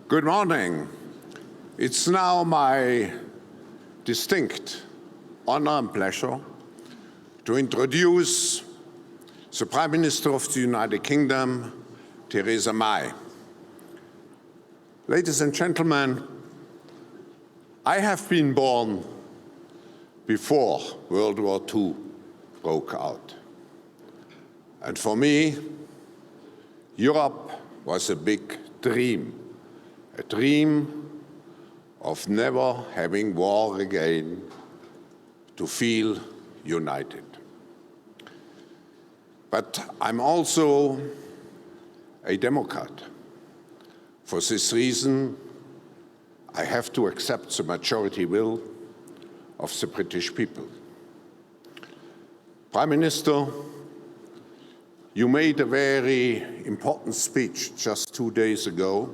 Good morning. It's now my distinct honor and pleasure to introduce the Prime Minister of the United Kingdom, Theresa May. Ladies and gentlemen, I have been born before World War II broke out. And for me, Europe was a big dream. A dream of never having war again, to feel united. But I'm also a Democrat. For this reason, I have to accept the majority will of the British people. Prime Minister, you made a very important speech just 2 days ago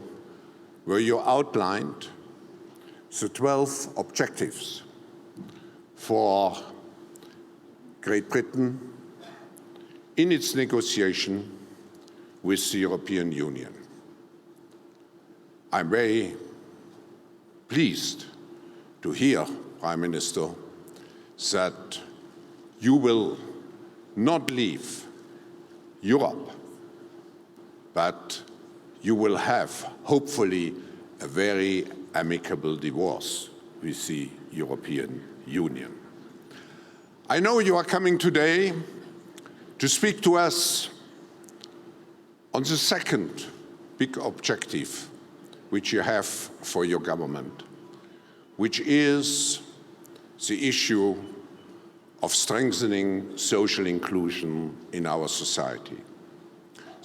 where you outlined the 12 objectives for Great Britain in its negotiation with the European Union. I'm very pleased to hear, Prime Minister, that you will not leave Europe, but you will have, hopefully, a very amicable divorce with the European Union. I know you are coming today to speak to us on the second big objective which you have for your government, which is the issue of strengthening social inclusion in our society.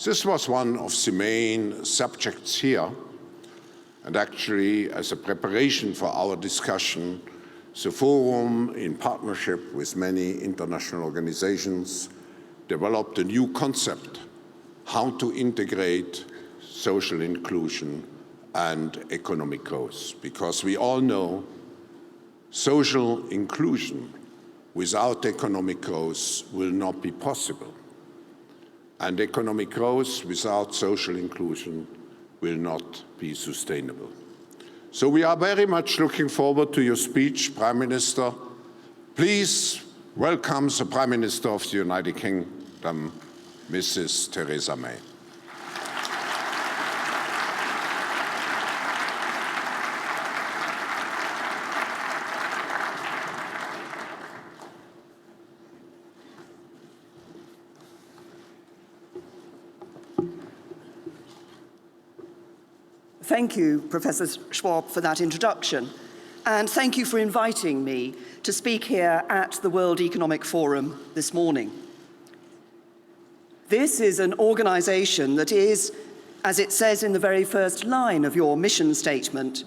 This was one of the main subjects here, and actually, as a preparation for our discussion, the Forum, in partnership with many international organizations, developed a new concept, how to integrate social inclusion and economic growth. Because we all know social inclusion without economic growth will not be possible. And economic growth without social inclusion will not be sustainable. So we are very much looking forward to your speech, Prime Minister. Please welcome the Prime Minister of the United Kingdom, Mrs. Theresa May. Thank you, Professor Schwab, for that introduction, and thank you for inviting me to speak here at the World Economic Forum this morning. This is an organization that is, as it says in the very first line of your mission statement,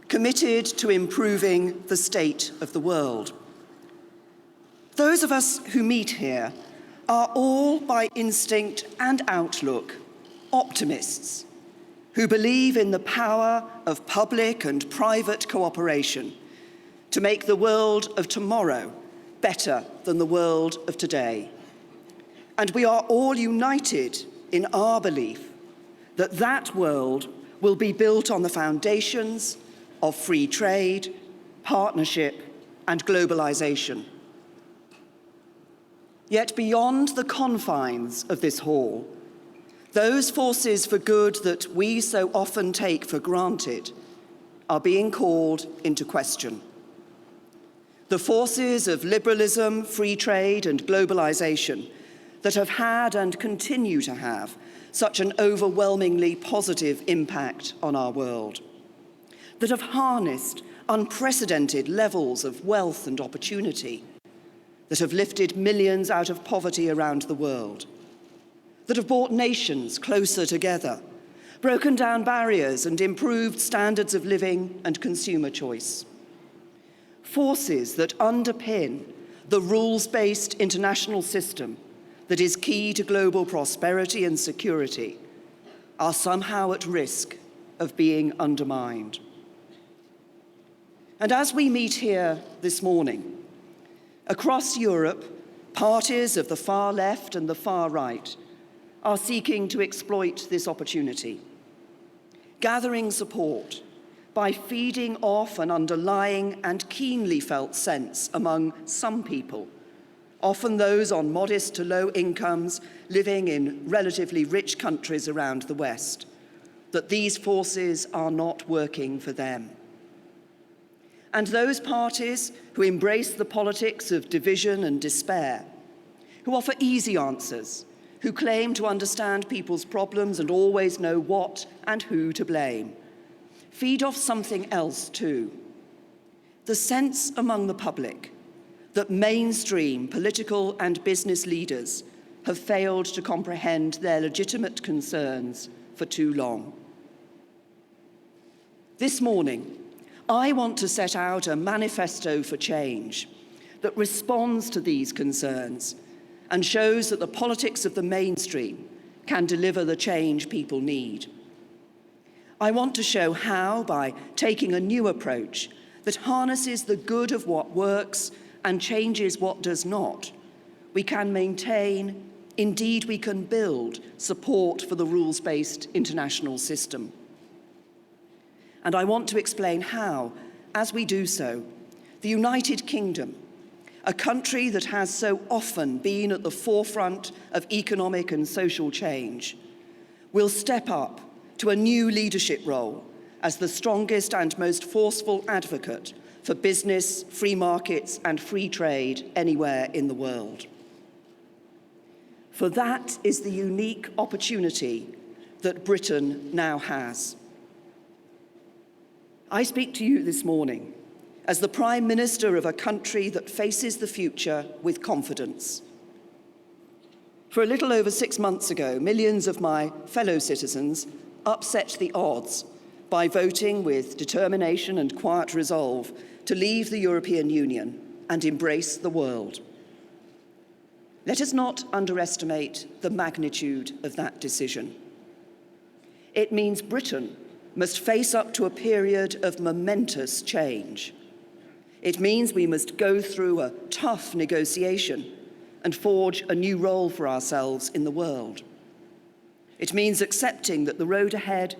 committed to improving the state of the world. Those of us who meet here are all, by instinct and outlook, optimists who believe in the power of public and private cooperation to make the world of tomorrow better than the world of today. And we are all united in our belief that that world will be built on the foundations of free trade, partnership, and globalization. Yet beyond the confines of this hall, those forces for good that we so often take for granted are being called into question. The forces of liberalism, free trade, and globalization that have had and continue to have such an overwhelmingly positive impact on our world, that have harnessed unprecedented levels of wealth and opportunity, that have lifted millions out of poverty around the world, that have brought nations closer together, broken down barriers and improved standards of living and consumer choice. Forces that underpin the rules-based international system that is key to global prosperity and security are somehow at risk of being undermined. And as we meet here this morning, across Europe, parties of the far left and the far right are seeking to exploit this opportunity. gathering support by feeding off an underlying and keenly felt sense among some people, often those on modest to low incomes living in relatively rich countries around the West, that these forces are not working for them. And those parties who embrace the politics of division and despair, who offer easy answers, who claim to understand people's problems and always know what and who to blame, feed off something else too. The sense among the public that mainstream political and business leaders have failed to comprehend their legitimate concerns for too long. This morning, I want to set out a manifesto for change that responds to these concerns and shows that the politics of the mainstream can deliver the change people need. I want to show how, by taking a new approach that harnesses the good of what works and changes what does not, we can maintain, indeed we can build, support for the rules-based international system. And I want to explain how, as we do so, the United Kingdom, a country that has so often been at the forefront of economic and social change, will step up to a new leadership role as the strongest and most forceful advocate for business, free markets, and free trade anywhere in the world. For that is the unique opportunity that Britain now has. I speak to you this morning as the Prime Minister of a country that faces the future with confidence. For a little over 6 months ago, millions of my fellow citizens upset the odds by voting with determination and quiet resolve to leave the European Union and embrace the world. Let us not underestimate the magnitude of that decision. It means Britain must face up to a period of momentous change. It means we must go through a tough negotiation and forge a new role for ourselves in the world. It means accepting that the road ahead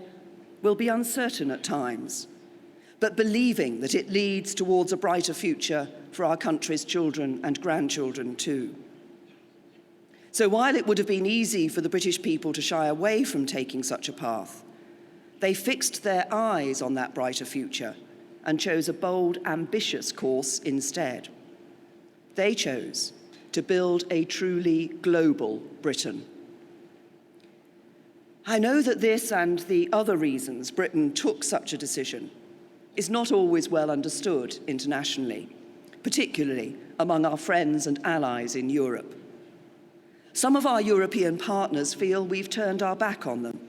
will be uncertain at times, but believing that it leads towards a brighter future for our country's children and grandchildren too. So while it would have been easy for the British people to shy away from taking such a path, they fixed their eyes on that brighter future and chose a bold, ambitious course instead. They chose to build a truly global Britain. I know that this and the other reasons Britain took such a decision is not always well understood internationally, particularly among our friends and allies in Europe. Some of our European partners feel we've turned our back on them,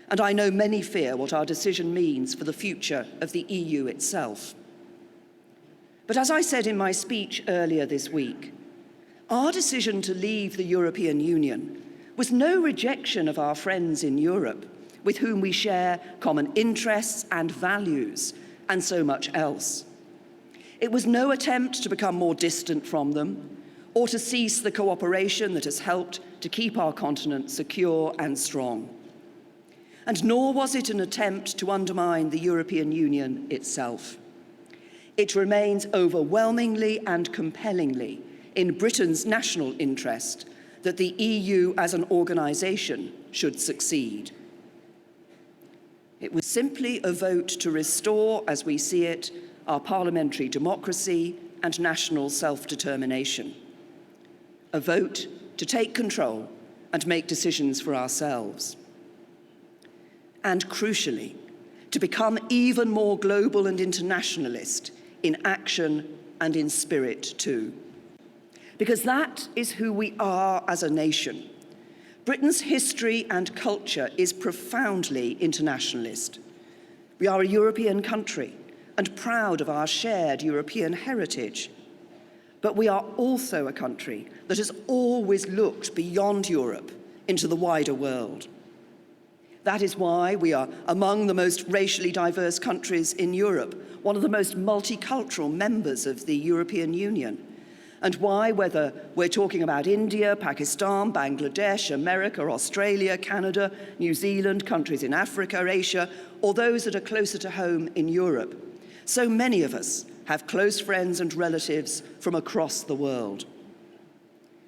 and I know many fear what our decision means for the future of the EU itself. But as I said in my speech earlier this week, our decision to leave the European Union was no rejection of our friends in Europe, with whom we share common interests and values, and so much else. It was no attempt to become more distant from them, or to cease the cooperation that has helped to keep our continent secure and strong. And nor was it an attempt to undermine the European Union itself. It remains overwhelmingly and compellingly in Britain's national interest that the EU as an organisation should succeed. It was simply a vote to restore, as we see it, our parliamentary democracy and national self-determination. A vote to take control and make decisions for ourselves. And crucially, to become even more global and internationalist in action and in spirit too. Because that is who we are as a nation. Britain's history and culture is profoundly internationalist. We are a European country and proud of our shared European heritage. But we are also a country that has always looked beyond Europe into the wider world. That is why we are among the most racially diverse countries in Europe, one of the most multicultural members of the European Union, and why, whether we're talking about India, Pakistan, Bangladesh, America, Australia, Canada, New Zealand, countries in Africa, Asia, or those that are closer to home in Europe, so many of us have close friends and relatives from across the world.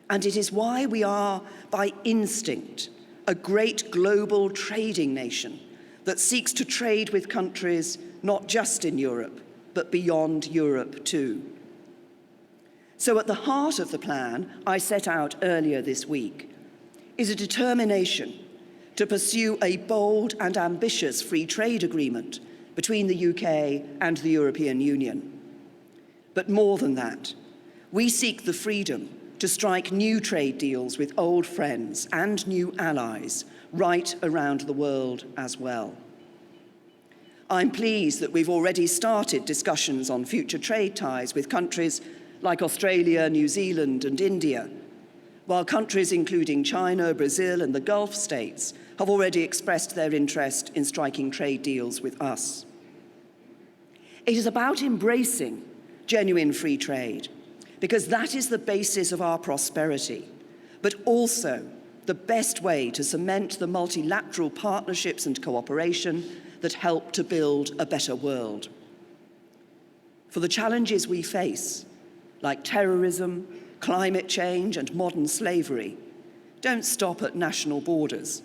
And it is why we are, by instinct, a great global trading nation that seeks to trade with countries not just in Europe, but beyond Europe too. So at the heart of the plan I set out earlier this week is a determination to pursue a bold and ambitious free trade agreement between the UK and the European Union. But more than that, we seek the freedom to strike new trade deals with old friends and new allies right around the world as well. I'm pleased that we've already started discussions on future trade ties with countries like Australia, New Zealand, and India, while countries including China, Brazil, and the Gulf states have already expressed their interest in striking trade deals with us. It is about embracing genuine free trade, because that is the basis of our prosperity, but also the best way to cement the multilateral partnerships and cooperation that help to build a better world. For the challenges we face, like terrorism, climate change, and modern slavery, don't stop at national borders,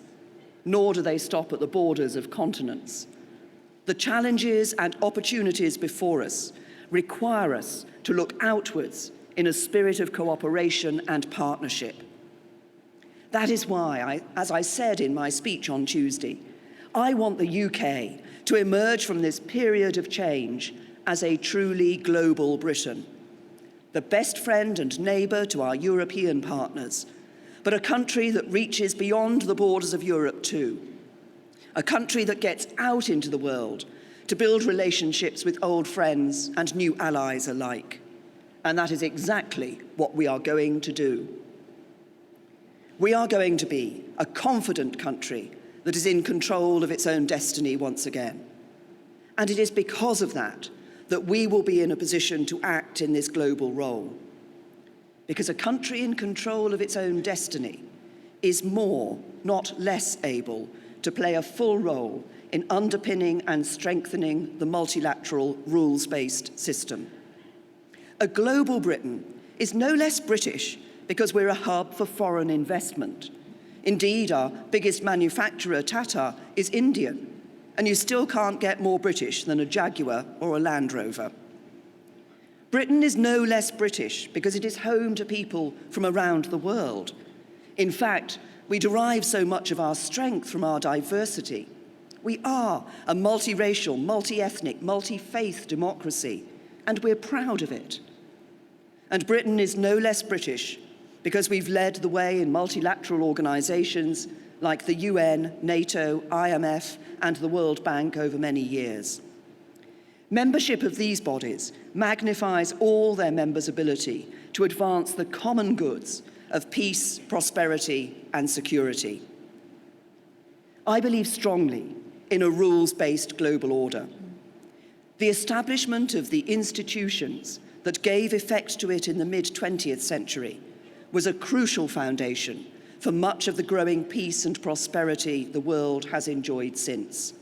nor do they stop at the borders of continents. The challenges and opportunities before us require us to look outwards in a spirit of cooperation and partnership. That is why, as I said in my speech on Tuesday, I want the UK to emerge from this period of change as a truly global Britain, the best friend and neighbour to our European partners, but a country that reaches beyond the borders of Europe too, a country that gets out into the world to build relationships with old friends and new allies alike. And that is exactly what we are going to do. We are going to be a confident country that is in control of its own destiny once again. And it is because of that that we will be in a position to act in this global role. Because a country in control of its own destiny is more, not less able to play a full role in underpinning and strengthening the multilateral rules-based system. A global Britain is no less British because we're a hub for foreign investment. Indeed, our biggest manufacturer, Tata, is Indian, and you still can't get more British than a Jaguar or a Land Rover. Britain is no less British because it is home to people from around the world. In fact, we derive so much of our strength from our diversity. We are a multiracial, multi-ethnic, multi-faith democracy, and we're proud of it. And Britain is no less British because we've led the way in multilateral organisations like the UN, NATO, IMF, and the World Bank over many years. Membership of these bodies magnifies all their members' ability to advance the common goods of peace, prosperity, and security. I believe strongly in a rules-based global order. The establishment of the institutions that gave effect to it in the mid-20th century was a crucial foundation for much of the growing peace and prosperity the world has enjoyed since.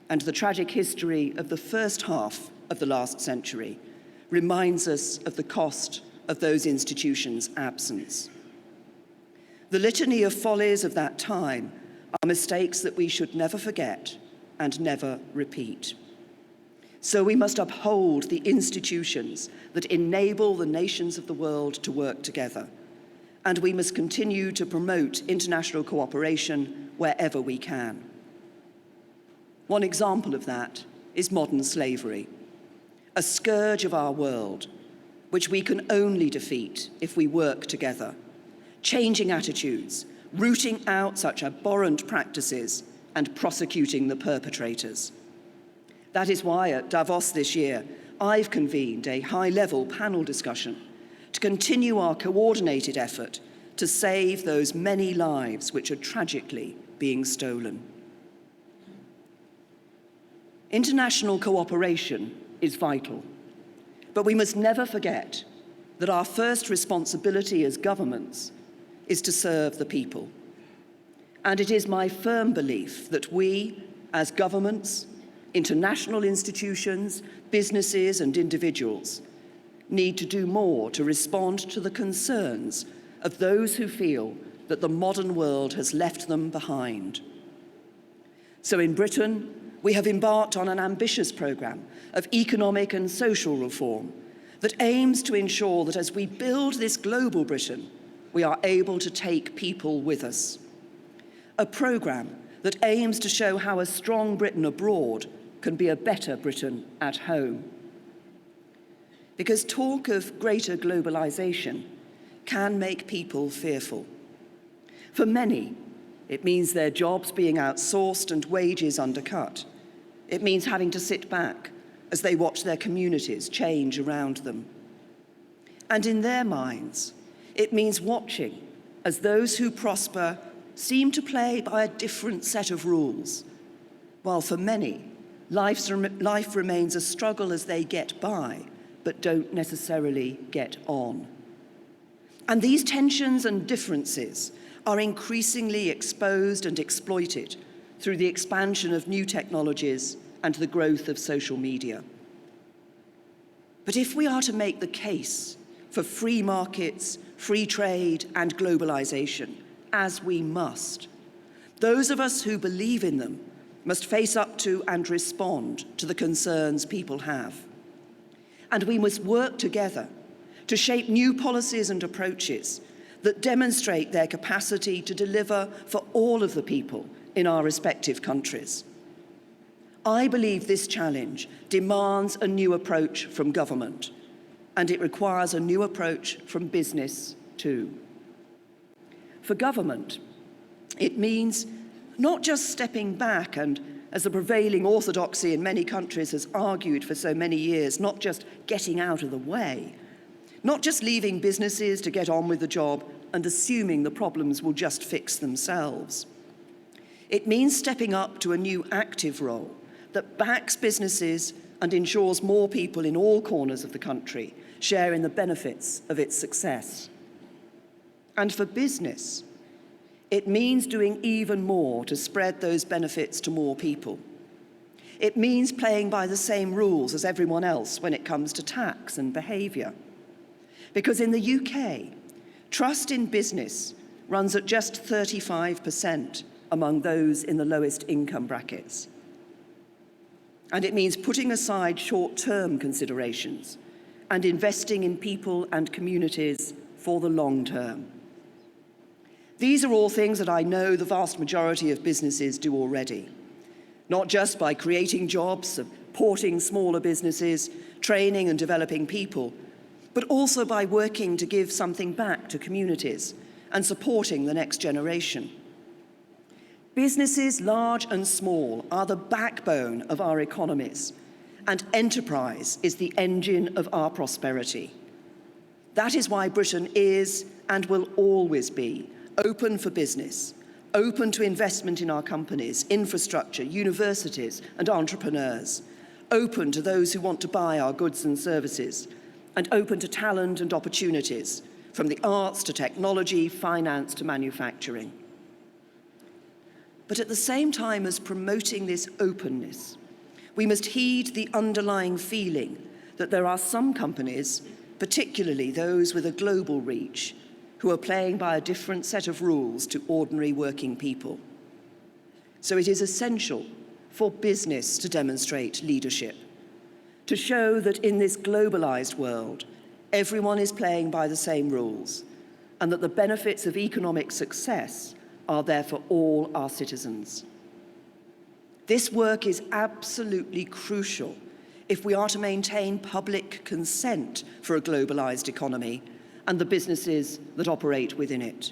And the tragic history of the first half of the last century reminds us of the cost of those institutions' absence. The litany of follies of that time are mistakes that we should never forget and never repeat. So we must uphold the institutions that enable the nations of the world to work together, and we must continue to promote international cooperation wherever we can. One example of that is modern slavery, a scourge of our world, which we can only defeat if we work together, changing attitudes, rooting out such abhorrent practices, and prosecuting the perpetrators. That is why at Davos this year, I've convened a high-level panel discussion to continue our coordinated effort to save those many lives which are tragically being stolen. International cooperation is vital, but we must never forget that our first responsibility as governments is to serve the people. And it is my firm belief that we, as governments, international institutions, businesses and individuals, need to do more to respond to the concerns of those who feel that the modern world has left them behind. So in Britain, we have embarked on an ambitious programme of economic and social reform that aims to ensure that as we build this global Britain, we are able to take people with us. A programme that aims to show how a strong Britain abroad can be a better Britain at home. Because talk of greater globalisation can make people fearful. For many, it means their jobs being outsourced and wages undercut. It means having to sit back as they watch their communities change around them. And in their minds, it means watching as those who prosper seem to play by a different set of rules, while for many, life remains a struggle as they get by, but don't necessarily get on. And these tensions and differences are increasingly exposed and exploited through the expansion of new technologies and the growth of social media. But if we are to make the case for free markets, free trade, and globalization, as we must, those of us who believe in them must face up to and respond to the concerns people have. And we must work together to shape new policies and approaches that demonstrate their capacity to deliver for all of the people in our respective countries. I believe this challenge demands a new approach from government, and it requires a new approach from business too. For government, it means not just stepping back and, as the prevailing orthodoxy in many countries has argued for so many years, not just getting out of the way, not just leaving businesses to get on with the job and assuming the problems will just fix themselves. It means stepping up to a new active role that backs businesses and ensures more people in all corners of the country share in the benefits of its success. And for business, it means doing even more to spread those benefits to more people. It means playing by the same rules as everyone else when it comes to tax and behaviour. Because in the UK, trust in business runs at just 35% among those in the lowest income brackets. And it means putting aside short-term considerations and investing in people and communities for the long term. These are all things that I know the vast majority of businesses do already, not just by creating jobs, supporting smaller businesses, training and developing people, but also by working to give something back to communities and supporting the next generation. Businesses, large and small, are the backbone of our economies, and enterprise is the engine of our prosperity. That is why Britain is and will always be open for business, open to investment in our companies, infrastructure, universities, and entrepreneurs, open to those who want to buy our goods and services, and open to talent and opportunities, from the arts to technology, finance to manufacturing. But at the same time as promoting this openness, we must heed the underlying feeling that there are some companies, particularly those with a global reach, who are playing by a different set of rules to ordinary working people. So it is essential for business to demonstrate leadership, to show that in this globalized world, everyone is playing by the same rules, and that the benefits of economic success are there for all our citizens. This work is absolutely crucial if we are to maintain public consent for a globalized economy and the businesses that operate within it.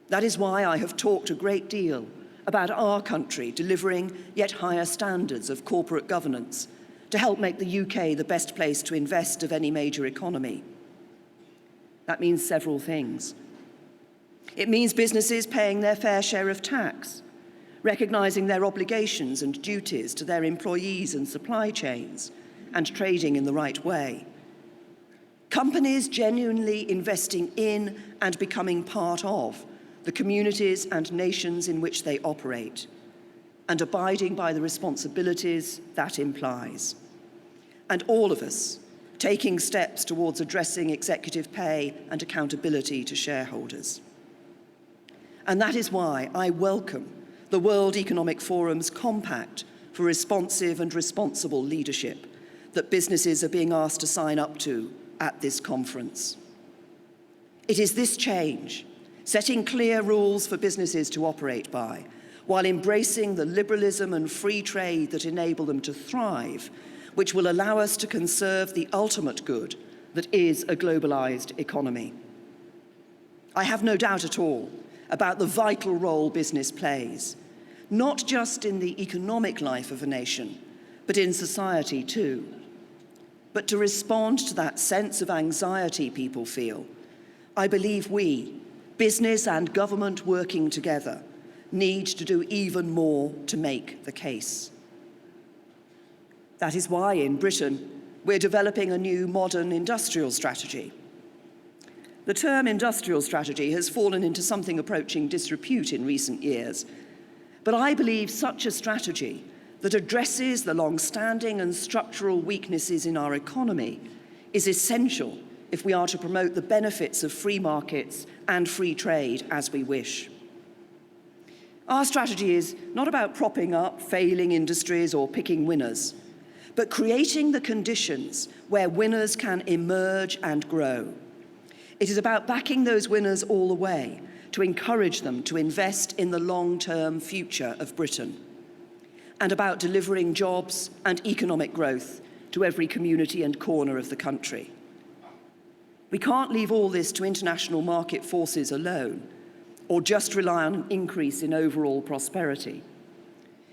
That is why I have talked a great deal about our country delivering yet higher standards of corporate governance to help make the UK the best place to invest of any major economy. That means several things. It means businesses paying their fair share of tax, recognising their obligations and duties to their employees and supply chains, and trading in the right way. Companies genuinely investing in and becoming part of the communities and nations in which they operate, and abiding by the responsibilities that implies. And all of us taking steps towards addressing executive pay and accountability to shareholders. And that is why I welcome the World Economic Forum's Compact for Responsive and Responsible Leadership that businesses are being asked to sign up to at this conference. It is this change, setting clear rules for businesses to operate by, while embracing the liberalism and free trade that enable them to thrive, which will allow us to conserve the ultimate good that is a globalized economy. I have no doubt at all about the vital role business plays, not just in the economic life of a nation, but in society too. But to respond to that sense of anxiety people feel, I believe we, business and government working together, need to do even more to make the case. That is why in Britain, we're developing a new modern industrial strategy. The term industrial strategy has fallen into something approaching disrepute in recent years, but I believe such a strategy that addresses the long-standing and structural weaknesses in our economy is essential if we are to promote the benefits of free markets and free trade as we wish. Our strategy is not about propping up failing industries or picking winners, but creating the conditions where winners can emerge and grow. It is about backing those winners all the way to encourage them to invest in the long-term future of Britain, and about delivering jobs and economic growth to every community and corner of the country. We can't leave all this to international market forces alone, or just rely on an increase in overall prosperity.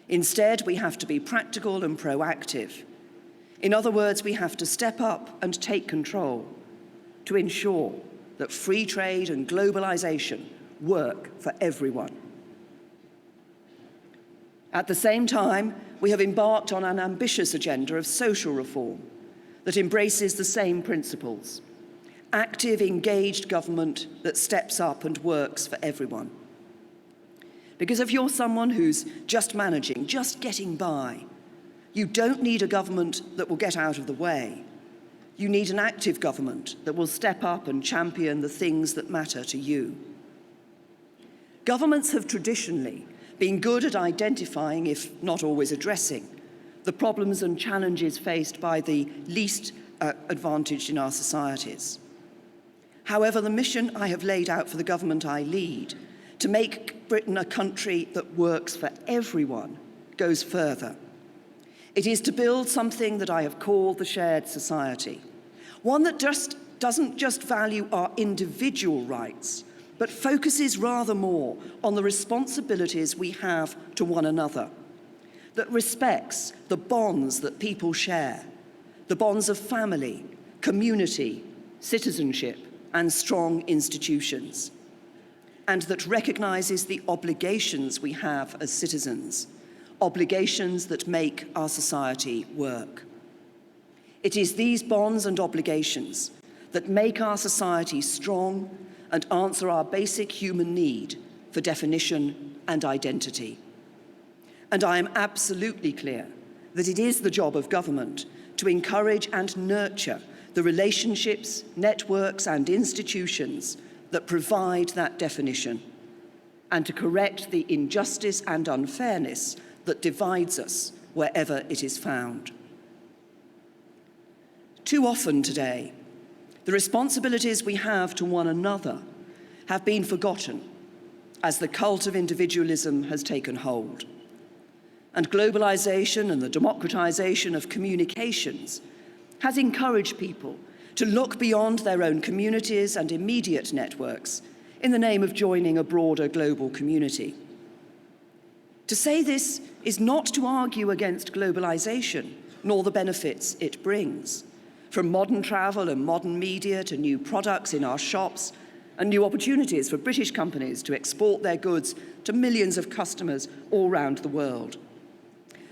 Instead, we have to be practical and proactive. In other words, we have to step up and take control to ensure that free trade and globalization work for everyone. At the same time, we have embarked on an ambitious agenda of social reform that embraces the same principles: active, engaged government that steps up and works for everyone. Because if you're someone who's just managing, just getting by, you don't need a government that will get out of the way. You need an active government that will step up and champion the things that matter to you. Governments have traditionally been good at identifying, if not always addressing, the problems and challenges faced by the least advantaged in our societies. However, the mission I have laid out for the government I lead, to make Britain a country that works for everyone, goes further. It is to build something that I have called the shared society, one that doesn't just value our individual rights, but focuses rather more on the responsibilities we have to one another, that respects the bonds that people share, the bonds of family, community, citizenship, and strong institutions, and that recognizes the obligations we have as citizens, obligations that make our society work. It is these bonds and obligations that make our society strong and answer our basic human need for definition and identity. And I am absolutely clear that it is the job of government to encourage and nurture the relationships, networks, and institutions that provide that definition, and to correct the injustice and unfairness that divides us wherever it is found. Too often today, the responsibilities we have to one another have been forgotten as the cult of individualism has taken hold. And globalization and the democratization of communications has encouraged people to look beyond their own communities and immediate networks in the name of joining a broader global community. To say this is not to argue against globalization, nor the benefits it brings, from modern travel and modern media to new products in our shops and new opportunities for British companies to export their goods to millions of customers all around the world.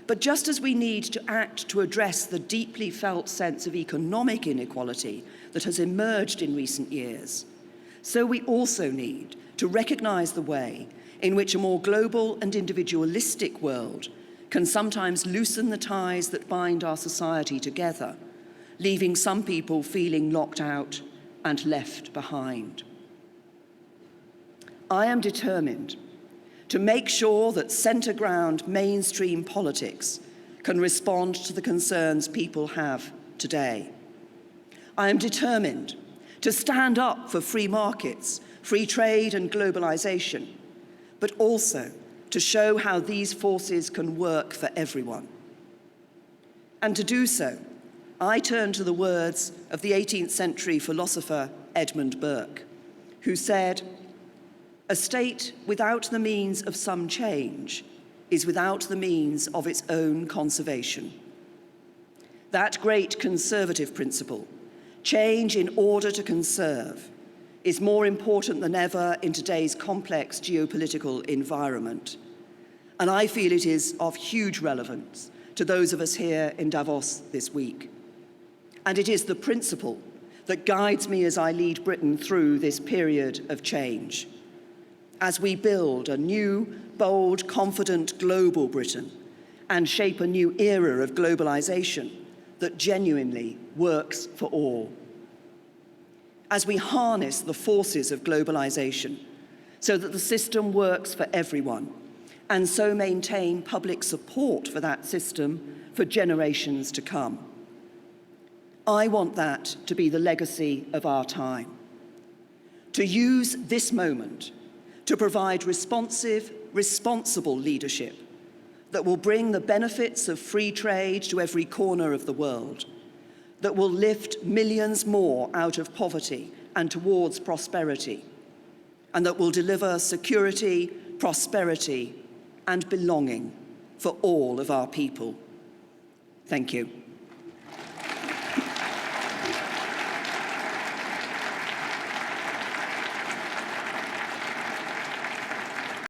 But just as we need to act to address the deeply felt sense of economic inequality that has emerged in recent years, so we also need to recognise the way in which a more global and individualistic world can sometimes loosen the ties that bind our society together, leaving some people feeling locked out and left behind. I am determined to make sure that centre-ground mainstream politics can respond to the concerns people have today. I am determined to stand up for free markets, free trade and globalisation, but also to show how these forces can work for everyone. And to do so, I turn to the words of the 18th century philosopher Edmund Burke, who said, "A state without the means of some change is without the means of its own conservation." That great conservative principle, change in order to conserve, is more important than ever in today's complex geopolitical environment. And I feel it is of huge relevance to those of us here in Davos this week. And it is the principle that guides me as I lead Britain through this period of change, as we build a new, bold, confident global Britain and shape a new era of globalisation that genuinely works for all. As we harness the forces of globalisation so that the system works for everyone, and so maintain public support for that system for generations to come. I want that to be the legacy of our time. To use this moment to provide responsive, responsible leadership that will bring the benefits of free trade to every corner of the world, that will lift millions more out of poverty and towards prosperity, and that will deliver security, prosperity, and belonging for all of our people. Thank you.